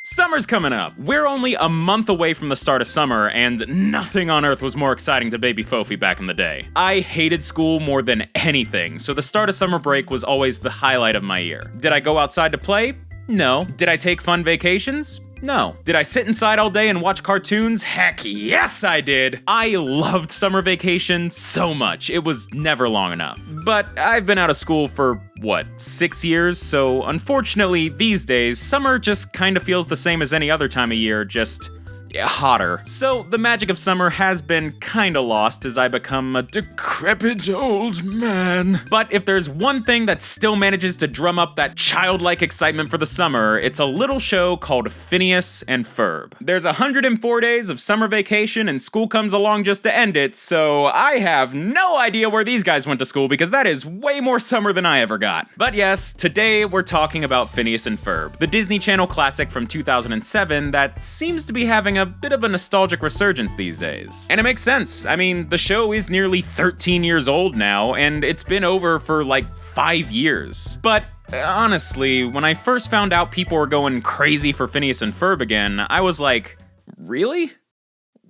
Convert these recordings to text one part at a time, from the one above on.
Summer's coming up. We're only a month away from the start of summer, and nothing on earth was more exciting to baby Fofi back in the day. I hated school more than anything, so the start of summer break was always the highlight of my year. Did I go outside to play? No. Did I take fun vacations? No. Did I sit inside all day and watch cartoons? Heck yes, I did! I loved summer vacation so much. It was never long enough. But I've been out of school for, 6 years? So unfortunately, these days, summer just kinda feels the same as any other time of year, just hotter. So the magic of summer has been kinda lost as I become a decrepit old man. But if there's one thing that still manages to drum up that childlike excitement for the summer, it's a little show called Phineas and Ferb. There's 104 days of summer vacation and school comes along just to end it, so I have no idea where these guys went to school because that is way more summer than I ever got. But yes, today we're talking about Phineas and Ferb, the Disney Channel classic from 2007 that seems to be having a bit of a nostalgic resurgence these days. And it makes sense. I mean, the show is nearly 13 years old now, and it's been over for 5 years. But honestly, when I first found out people were going crazy for Phineas and Ferb again, I was like, really?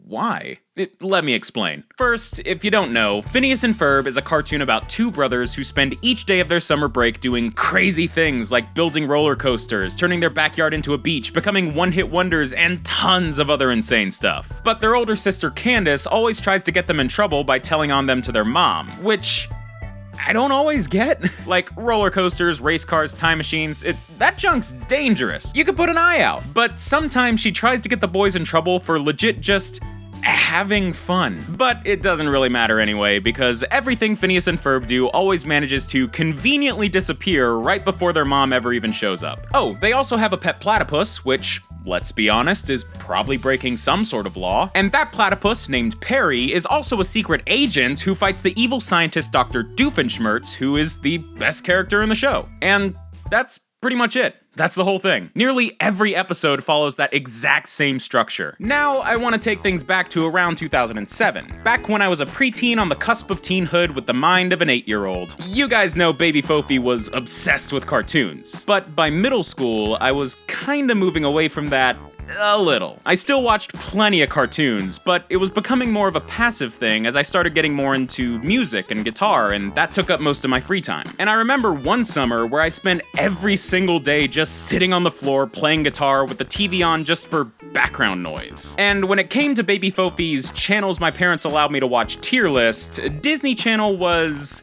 Why? Let me explain. First, if you don't know, Phineas and Ferb is a cartoon about two brothers who spend each day of their summer break doing crazy things like building roller coasters, turning their backyard into a beach, becoming one-hit wonders, and tons of other insane stuff. But their older sister Candace always tries to get them in trouble by telling on them to their mom, which I don't always get. Like roller coasters, race cars, time machines, that junk's dangerous. You could put an eye out. But sometimes she tries to get the boys in trouble for legit just having fun. But it doesn't really matter anyway, because everything Phineas and Ferb do always manages to conveniently disappear right before their mom ever even shows up. Oh, they also have a pet platypus, which, let's be honest, is probably breaking some sort of law. And that platypus, named Perry, is also a secret agent who fights the evil scientist Dr. Doofenshmirtz, who is the best character in the show. And that's pretty much it. That's the whole thing. Nearly every episode follows that exact same structure. Now, I want to take things back to around 2007, back when I was a preteen on the cusp of teenhood with the mind of an 8-year-old. You guys know baby Fofi was obsessed with cartoons. But by middle school, I was kinda moving away from that a little. I still watched plenty of cartoons, but it was becoming more of a passive thing as I started getting more into music and guitar, and that took up most of my free time. And I remember one summer where I spent every single day just sitting on the floor playing guitar with the TV on just for background noise. And when it came to baby Fofi's channels my parents allowed me to watch tier list, Disney Channel was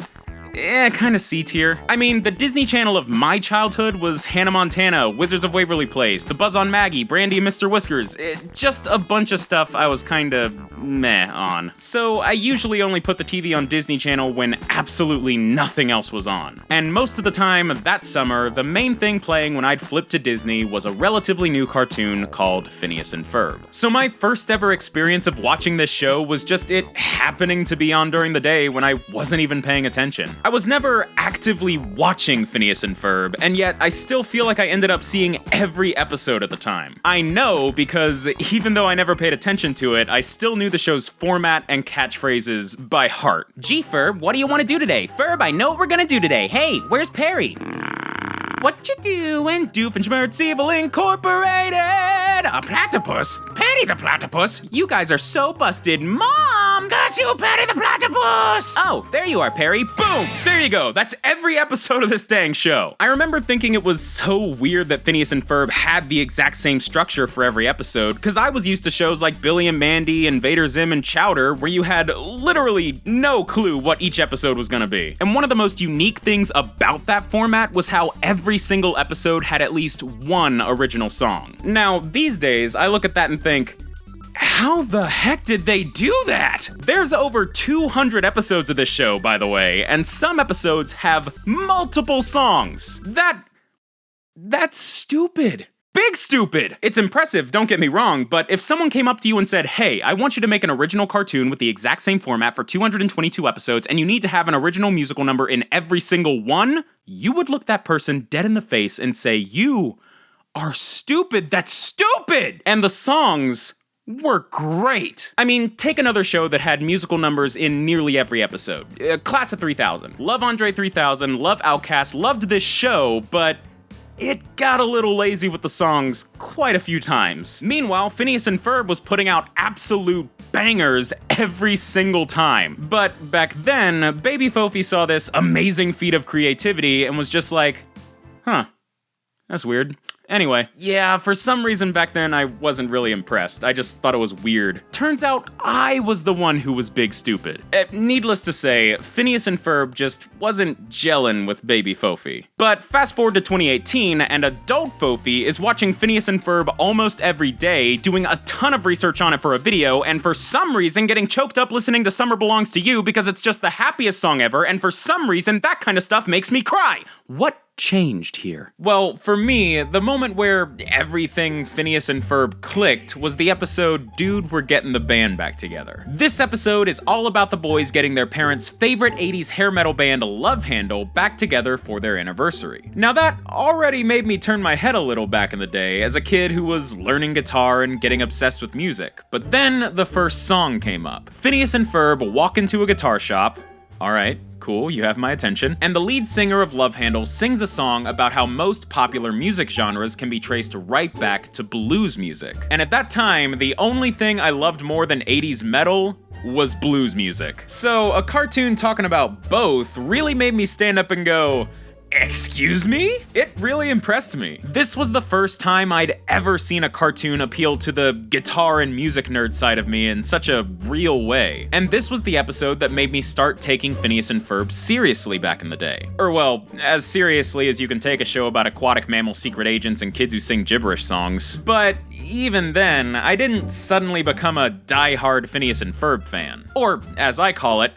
kinda C tier. I mean, the Disney Channel of my childhood was Hannah Montana, Wizards of Waverly Place, The Buzz on Maggie, Brandy and Mr. Whiskers. Just a bunch of stuff I was kinda meh on. So I usually only put the TV on Disney Channel when absolutely nothing else was on. And most of the time that summer, the main thing playing when I'd flip to Disney was a relatively new cartoon called Phineas and Ferb. So my first ever experience of watching this show was just it happening to be on during the day when I wasn't even paying attention. I was never actively watching Phineas and Ferb, and yet I still feel like I ended up seeing every episode at the time. I know because even though I never paid attention to it, I still knew the show's format and catchphrases by heart. Gee, Ferb, what do you want to do today? Ferb, I know what we're gonna do today. Hey, where's Perry? What you doing? Doofenshmirtz Evil Incorporated! A platypus? Patty the platypus? You guys are so busted. Mom! Curse you, Patty the platypus! Oh, there you are, Perry. Boom! There you go. That's every episode of this dang show. I remember thinking it was so weird that Phineas and Ferb had the exact same structure for every episode, because I was used to shows like Billy and Mandy, Invader Zim, and Chowder, where you had literally no clue what each episode was gonna be. And one of the most unique things about that format was how every single episode had at least one original song. Now, these days, I look at that and think, how the heck did they do that? There's over 200 episodes of this show, by the way, and some episodes have multiple songs. That's stupid. Big stupid! It's impressive, don't get me wrong, but if someone came up to you and said, hey, I want you to make an original cartoon with the exact same format for 222 episodes, and you need to have an original musical number in every single one, you would look that person dead in the face and say, you are stupid, that's stupid! And the songs were great. I mean, take another show that had musical numbers in nearly every episode. Class of 3000. Love Andre 3000, love Outkast, loved this show, but it got a little lazy with the songs quite a few times. Meanwhile, Phineas and Ferb was putting out absolute bangers every single time. But back then, Baby Fofi saw this amazing feat of creativity and was just like, huh, that's weird. Anyway, yeah, for some reason back then I wasn't really impressed. I just thought it was weird. Turns out I was the one who was big stupid. Needless to say, Phineas and Ferb just wasn't gelling with Baby Fofi. But fast forward to 2018, and adult Fofi is watching Phineas and Ferb almost every day, doing a ton of research on it for a video, and for some reason getting choked up listening to Summer Belongs to You because it's just the happiest song ever, and for some reason that kind of stuff makes me cry. What changed here? Well, for me, the moment where everything Phineas and Ferb clicked was the episode Dude, We're Getting the Band Back Together. This episode is all about the boys getting their parents' favorite 80s hair metal band Love Handle back together for their anniversary. Now that already made me turn my head a little back in the day as a kid who was learning guitar and getting obsessed with music. But then the first song came up. Phineas and Ferb walk into a guitar shop. Alright, cool, you have my attention. And the lead singer of Love Handle sings a song about how most popular music genres can be traced right back to blues music. And at that time, the only thing I loved more than 80s metal was blues music. So a cartoon talking about both really made me stand up and go, excuse me? It really impressed me. This was the first time I'd ever seen a cartoon appeal to the guitar and music nerd side of me in such a real way. And this was the episode that made me start taking Phineas and Ferb seriously back in the day. Or well, as seriously as you can take a show about aquatic mammal secret agents and kids who sing gibberish songs. But even then, I didn't suddenly become a die-hard Phineas and Ferb fan. Or, as I call it,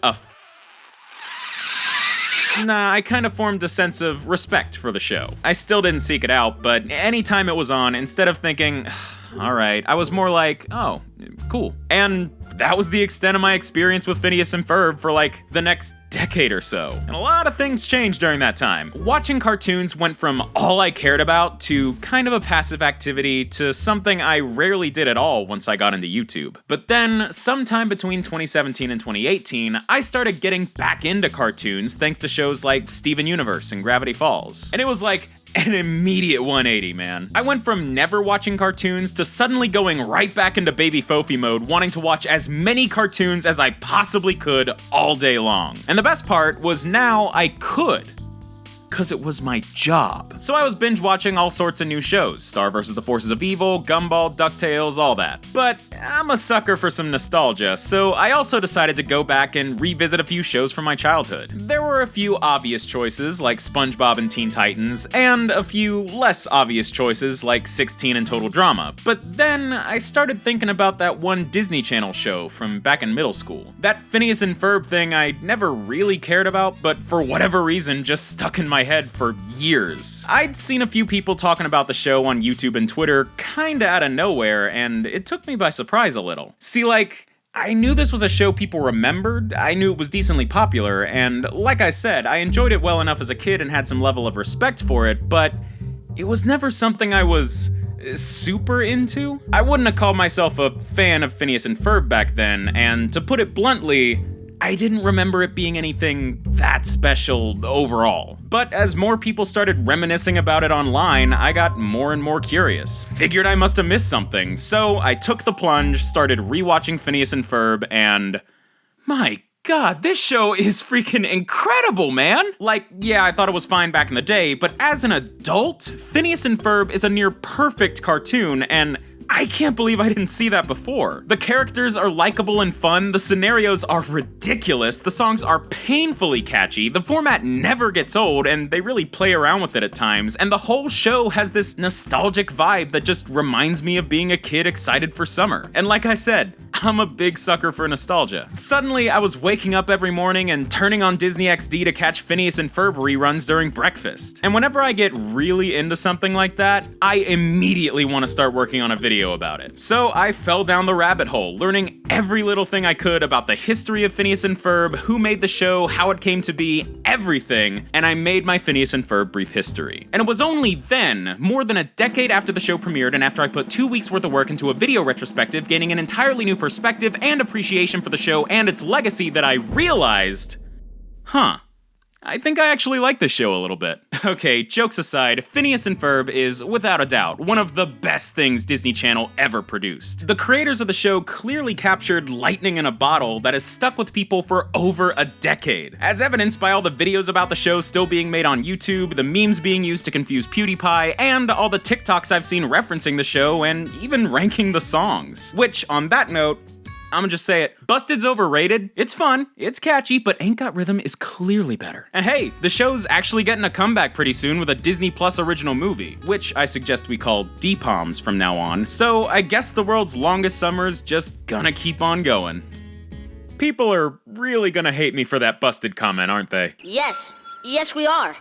Nah, I kind of formed a sense of respect for the show. I still didn't seek it out, but anytime it was on, instead of thinking, alright, I was more like, oh, cool. And that was the extent of my experience with Phineas and Ferb for like the next decade or so. And a lot of things changed during that time. Watching cartoons went from all I cared about to kind of a passive activity to something I rarely did at all once I got into YouTube. But then, sometime between 2017 and 2018, I started getting back into cartoons thanks to shows like Steven Universe and Gravity Falls. And it was like an immediate 180, man. I went from never watching cartoons to suddenly going right back into Baby Fofi mode, wanting to watch as many cartoons as I possibly could all day long. And the best part was now I could, because it was my job. So I was binge watching all sorts of new shows, Star vs. the Forces of Evil, Gumball, DuckTales, all that. But I'm a sucker for some nostalgia, so I also decided to go back and revisit a few shows from my childhood. There were a few obvious choices like SpongeBob and Teen Titans, and a few less obvious choices like 16 and Total Drama. But then I started thinking about that one Disney Channel show from back in middle school. That Phineas and Ferb thing I never really cared about, but for whatever reason just stuck in my head for years. I'd seen a few people talking about the show on YouTube and Twitter kinda out of nowhere, and it took me by surprise a little. See, like, I knew this was a show people remembered, I knew it was decently popular, and like I said, I enjoyed it well enough as a kid and had some level of respect for it, but it was never something I was super into. I wouldn't have called myself a fan of Phineas and Ferb back then, and to put it bluntly, I didn't remember it being anything that special overall. But as more people started reminiscing about it online, I got more and more curious. Figured I must have missed something, so I took the plunge, started rewatching Phineas and Ferb, and my God, this show is freaking incredible, man! Like, yeah, I thought it was fine back in the day, but as an adult, Phineas and Ferb is a near perfect cartoon, and I can't believe I didn't see that before. The characters are likable and fun, the scenarios are ridiculous, the songs are painfully catchy, the format never gets old, and they really play around with it at times, and the whole show has this nostalgic vibe that just reminds me of being a kid excited for summer. And like I said, I'm a big sucker for nostalgia. Suddenly, I was waking up every morning and turning on Disney XD to catch Phineas and Ferb reruns during breakfast. And whenever I get really into something like that, I immediately want to start working on a video about it. So I fell down the rabbit hole, learning every little thing I could about the history of Phineas and Ferb, who made the show, how it came to be, everything, and I made my Phineas and Ferb brief history. And it was only then, more than a decade after the show premiered and after I put 2 weeks worth of work into a video retrospective, gaining an entirely new perspective and appreciation for the show and its legacy, that I realized, I think I actually like this show a little bit. Okay, jokes aside, Phineas and Ferb is, without a doubt, one of the best things Disney Channel ever produced. The creators of the show clearly captured lightning in a bottle that has stuck with people for over a decade, as evidenced by all the videos about the show still being made on YouTube, the memes being used to confuse PewDiePie, and all the TikToks I've seen referencing the show and even ranking the songs. Which, on that note, I'ma just say it. Busted's overrated. It's fun, it's catchy, but Ain't Got Rhythm is clearly better. And hey, the show's actually getting a comeback pretty soon with a Disney Plus original movie, which I suggest we call D-Palms from now on. So I guess the world's longest summer's just gonna keep on going. People are really gonna hate me for that busted comment, aren't they? Yes, we are.